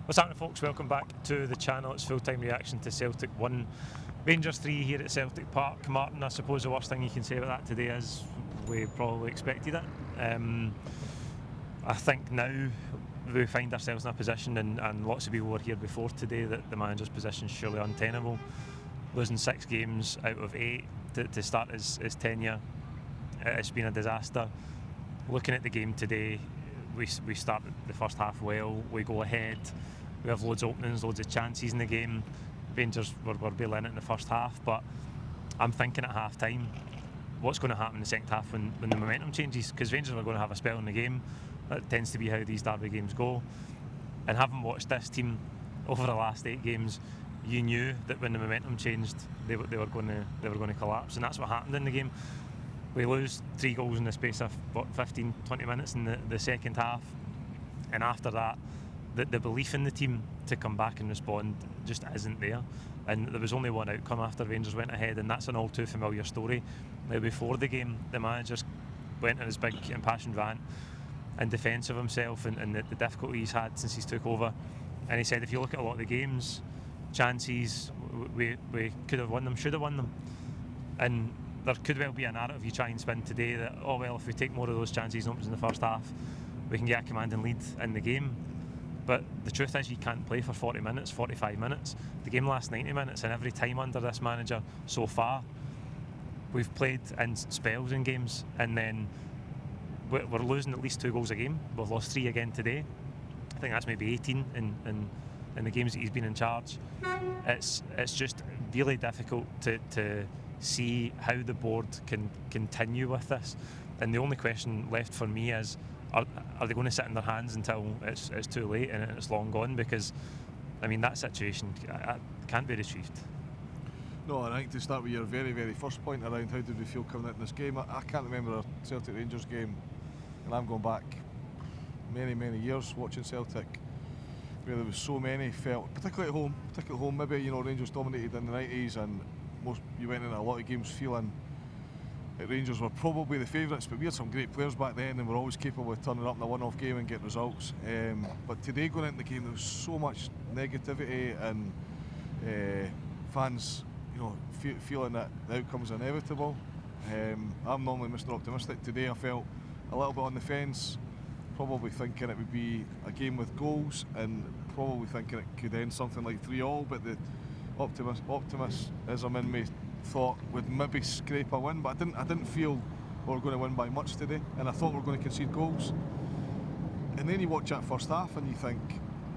What's happening, folks? Welcome back to the channel. It's full-time reaction to Celtic 1, Rangers 3 here at Celtic Park. Martin, I suppose the worst thing you can say about that today is we probably expected it. I think now we find ourselves in a position, and lots of people were here before today, that the manager's position is surely untenable. Losing 6 games out of 8 to start his tenure, it's been a disaster. Looking at the game today, we start the first half well, we go ahead, we have loads of openings, loads of chances in the game. Rangers were barely in it in the first half, but I'm thinking at half time, what's going to happen in the second half when the momentum changes? Because Rangers are going to have a spell in the game. That tends to be how these derby games go. And having watched this team over the last 8 games, you knew that when the momentum changed, they were going to collapse, and that's what happened in the game. We lose 3 goals in the space of 15-20 minutes in the second half, and after that, the belief in the team to come back and respond just isn't there. And there was only one outcome after Rangers went ahead, and that's an all too familiar story. Now, before the game, the manager went on his big impassioned rant in defence of himself and the difficulty he's had since he's took over, and he said if you look at a lot of the games, chances, we could have won them, should have won them, and there could well be a narrative you try and spin today that, oh well, if we take more of those chances and opens in the first half, we can get a commanding lead in the game. But the truth is, you can't play for 40 minutes, 45 minutes. The game lasts 90 minutes, and every time under this manager so far, we've played in spells in games, and then we're losing at least 2 goals a game. We've lost 3 again today. I think that's maybe 18 in the games that he's been in charge. It's just really difficult to see how the board can continue with this. And the only question left for me is, are they going to sit in their hands until it's too late and it's long gone? Because, I mean, that situation can't be retrieved. No, I think to start with your very, very first point around how did we feel coming into this game, I can't remember a Celtic Rangers game, and I'm going back many, many years watching Celtic, where there was so many felt, particularly at home, maybe, Rangers dominated in the 90s, and you went into a lot of games feeling that Rangers were probably the favourites, but we had some great players back then and were always capable of turning up in a one-off game and get results. But today, going into the game, there was so much negativity and fans, feeling that the outcome was inevitable. I'm normally Mr. Optimistic. Today I felt a little bit on the fence, probably thinking it would be a game with goals, and probably thinking it could end something like 3-3, but the optimism in me thought we'd maybe scrape a win, but I didn't feel we were going to win by much today, and I thought we were going to concede goals. And then you watch that first half and you think,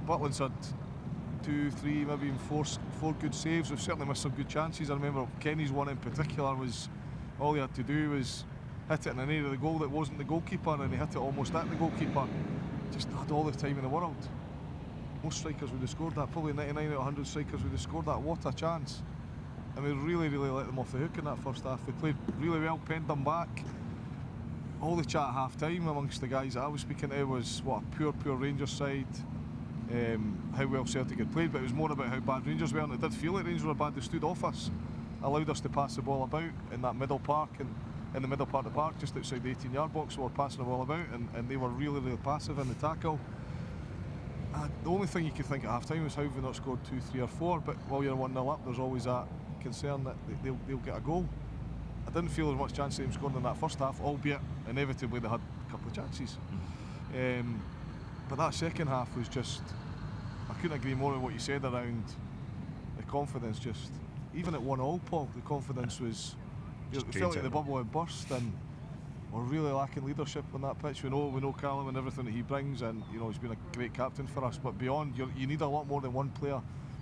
Butland's had 2, 3, maybe even 4 good saves. We've certainly missed some good chances. I remember Kenny's one in particular was, all he had to do was hit it in an area of the goal that wasn't the goalkeeper, and he hit it almost at the goalkeeper. Just had all the time in the world. Most strikers would have scored that, probably 99 out of 100 strikers would have scored that. What a chance. And we really, really let them off the hook in that first half. We played really well, penned them back. All the chat at half time amongst the guys that I was speaking to was what a poor Rangers side, how well Celtic had played, but it was more about how bad Rangers were, and it did feel like Rangers were bad. They stood off us, allowed us to pass the ball about in that middle park, and in the middle part of the park, just outside the 18-yard box, we were passing the ball about, and they were really, really passive in the tackle. The only thing you could think at half time was how have we not scored 2, 3 or 4, but while you're 1-0 up, there's always that concern that they'll get a goal. I didn't feel there was much chance of them scoring in that first half, albeit inevitably they had a couple of chances. But that second half was just, I couldn't agree more with what you said around the confidence. Just even at 1-1, Paul, the confidence was, it felt like the bubble had burst, and we're really lacking leadership on that pitch. We know Callum and everything that he brings, and he's been a great captain for us, but beyond, you need a lot more than one player.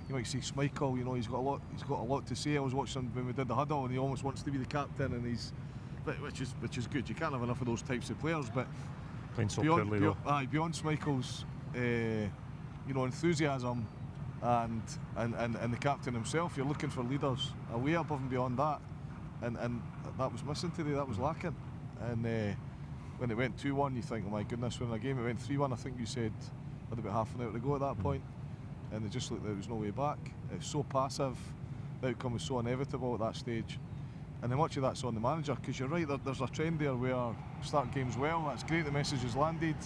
You might see Schmeichel, he's got a lot to say. I was watching him when we did the huddle, and he almost wants to be the captain, and which is good. You can't have enough of those types of players, but playing so poorly though. Beyond Schmeichel's enthusiasm and the captain himself, you're looking for leaders way above and beyond that, and that was missing today. That was lacking. And when it went 2-1, you think, oh my goodness, when a game it went 3-1, I think you said had about half an hour to go at that point, and it just looked like there was no way back. It was so passive, the outcome was so inevitable at that stage, And then much of that's on the manager, because you're right, there's a trend there where start games well, that's great, the message is landed.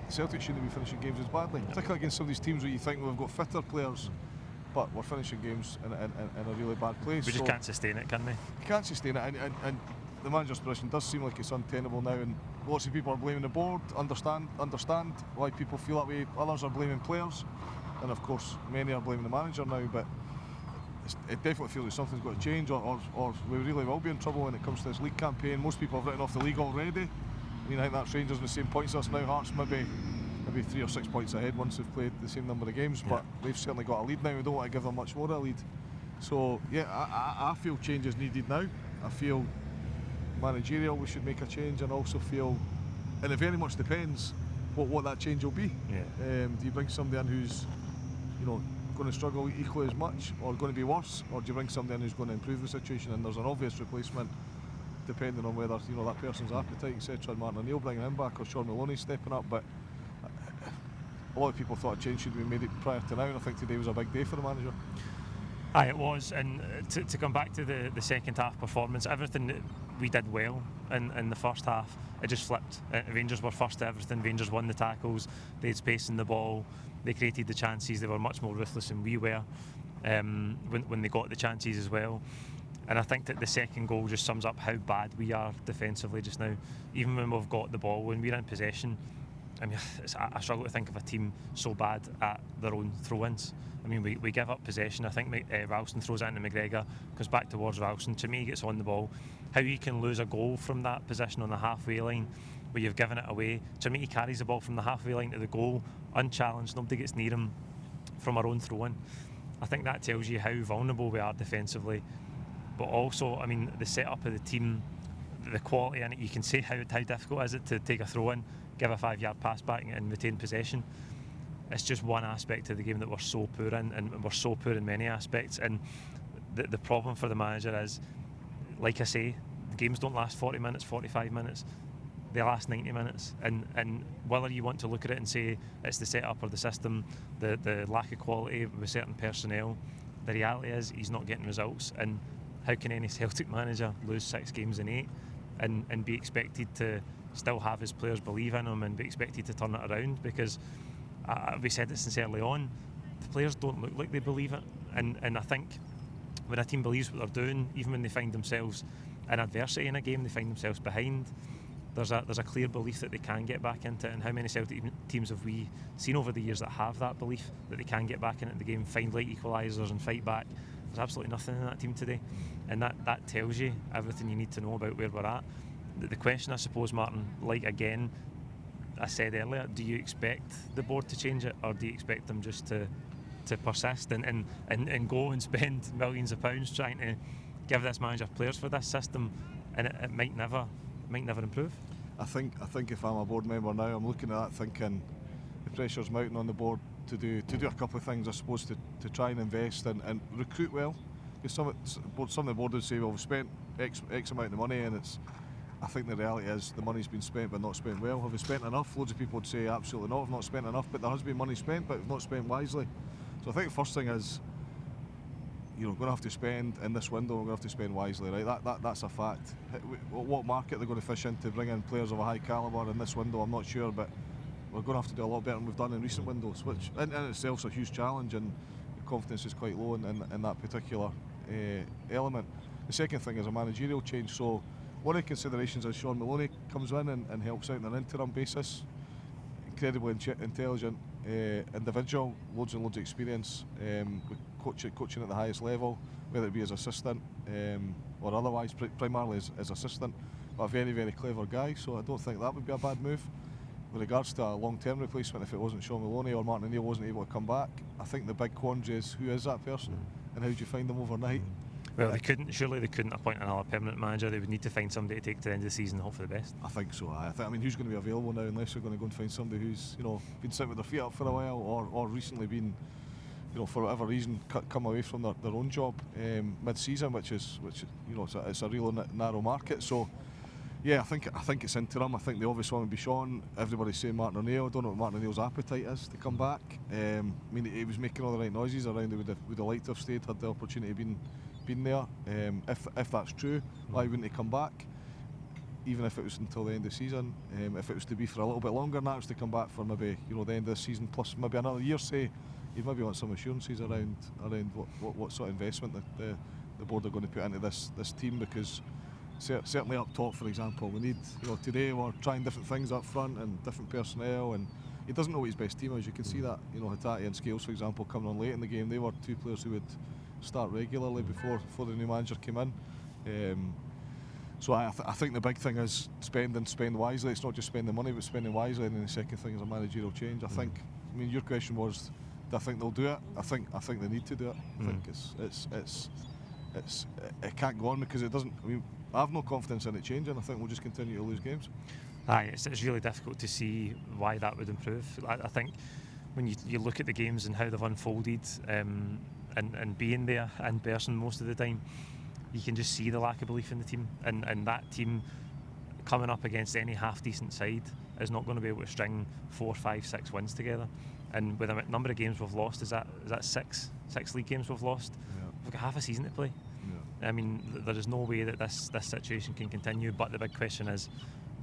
Celtic shouldn't be finishing games as badly, particularly against some of these teams where you think we've got fitter players, but we're finishing games in a really bad place. We just can't sustain it, can we? You can't sustain it, and the manager's position does seem like it's untenable now, and lots of people are blaming the board. Understand why people feel that way. Others are blaming players, and of course many are blaming the manager now, but it definitely feels like something's got to change, or we really will be in trouble when it comes to this league campaign. Most people have written off the league already. I think that's Rangers in the same points as us now. Hearts maybe 3 or 6 points ahead once they've played the same number of games, but they've certainly got a lead now. We don't want to give them much more of a lead. So yeah, I feel change is needed now. I feel managerial we should make a change, and also feel, and it very much depends what that change will be. Do you bring somebody in who's going to struggle equally as much, or going to be worse, or do you bring somebody in who's going to improve the situation? And there's an obvious replacement depending on whether that person's appetite, etc. Martin O'Neill bringing him back, or Sean Maloney stepping up. But a lot of people thought a change should be made prior to now, and I think today was a big day for the manager. Aye, it was, and to come back to the second half performance, everything that we did well in the first half, it just flipped. Rangers were first to everything. Rangers won the tackles, they had space in the ball, they created the chances, they were much more ruthless than we were when they got the chances as well. And I think that the second goal just sums up how bad we are defensively just now. Even when we've got the ball, when we're in possession, I mean, I struggle to think of a team so bad at their own throw-ins. I mean, we give up possession. I think Ralston throws it into McGregor, goes back towards Ralston. To me, he gets on the ball. How you can lose a goal from that position on the halfway line where you've given it away. To me, he carries the ball from the halfway line to the goal, unchallenged. Nobody gets near him from our own throw-in. I think that tells you how vulnerable we are defensively. But also, I mean, the setup of the team, the quality in it, you can say how difficult is it to take a throw-in, give a 5-yard pass back and retain possession. It's just one aspect of the game that we're so poor in, and we're so poor in many aspects. And the problem for the manager is, like I say, the games don't last 40 minutes, 45 minutes. They last 90 minutes. And whether you want to look at it and say it's the setup or the system, the lack of quality with certain personnel, the reality is he's not getting results. And how can any Celtic manager lose 6 games in 8 and be expected to still have his players believe in him and be expected to turn it around? Because we said it since early on, the players don't look like they believe it, and I think when a team believes what they're doing, even when they find themselves in adversity in a game, they find themselves behind, there's a clear belief that they can get back into it. And how many Celtic teams have we seen over the years that have that belief that they can get back into the game, find late equalisers and fight back? There's absolutely nothing in that team today, and that tells you everything you need to know about where we're at. The question, I suppose, Martin, like again I said earlier, do you expect the board to change it, or do you expect them just to persist and go and spend millions of pounds trying to give this manager players for this system, and it might never improve? I think if I'm a board member now, I'm looking at that thinking the pressure's mounting on the board to do a couple of things, I suppose, to try and invest and recruit well. Because some of the board would say, well, we've spent X amount of money, and I think the reality is the money's been spent but not spent well. Have we spent enough? Loads of people would say absolutely not, we've not spent enough, but there has been money spent, but we've not spent wisely. So I think the first thing is, we're going to have to spend in this window, we're going to have to spend wisely, right? That's a fact. What market they're going to fish in to bring in players of a high calibre in this window, I'm not sure, but we're going to have to do a lot better than we've done in recent windows, which in itself is a huge challenge, and the confidence is quite low in that particular element. The second thing is a managerial change. So one of the considerations is Sean Maloney comes in and helps out on an interim basis. Incredibly intelligent individual, loads and loads of experience with coaching at the highest level, whether it be as assistant or otherwise, primarily as assistant, but a very, very clever guy, so I don't think that would be a bad move. With regards to a long-term replacement, if it wasn't Sean Maloney or Martin O'Neill wasn't able to come back, I think the big quandary is who is that person and how do you find them overnight? Well, they couldn't appoint another permanent manager. They would need to find somebody to take to the end of the season and hope for the best. I think so. I mean, who's going to be available now unless they're going to go and find somebody who's been sitting with their feet up for a while, or recently been, for whatever reason, come away from their own job mid-season, which it's a real narrow market. So yeah, I think it's interim. I think the obvious one would be Sean. Everybody's saying Martin O'Neill. I don't know what Martin O'Neill's appetite is to come back. I mean, he was making all the right noises around. He would have liked to have stayed had the opportunity been been there. If that's true, why wouldn't he come back? Even if it was until the end of the season, if it was to be for a little bit longer, and that was to come back for maybe the end of the season plus maybe another year, say, you'd maybe want some assurances around what sort of investment that the board are going to put into this team, because certainly up top, for example, we need, today we're trying different things up front and different personnel, and he doesn't know what his best team is. You can see that, Hatate and Scales, for example, coming on late in the game, they were two players who would start regularly before the new manager came in. So I think the big thing is spend wisely. It's not just spending money, but spending wisely. And then the second thing is a managerial change. I mean, your question was, do I think they'll do it? I think they need to do it. I think it can't go on, because it doesn't. I mean, I have no confidence in it changing. I think we'll just continue to lose games. It's really difficult to see why that would improve. I think when you look at the games and how they've unfolded, and being there in person most of the time, you can just see the lack of belief in the team, and that team coming up against any half decent side is not going to be able to string 4, 5, 6 wins together. And with the number of games we've lost, is that six league games we've lost? Yeah. We've got half a season to play. Yeah. I mean, there is no way that this situation can continue. But the big question is,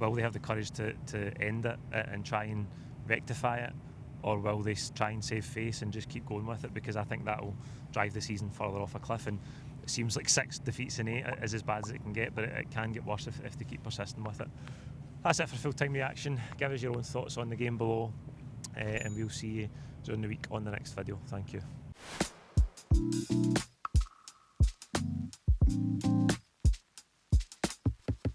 will they have the courage to end it and try and rectify it, or will they try and save face and just keep going with it? Because I think that will drive the season further off a cliff. And it seems like 6 defeats in 8 is as bad as it can get, but it can get worse if they keep persisting with it. That's it for full-time reaction. Give us your own thoughts on the game below, and we'll see you during the week on the next video. Thank you.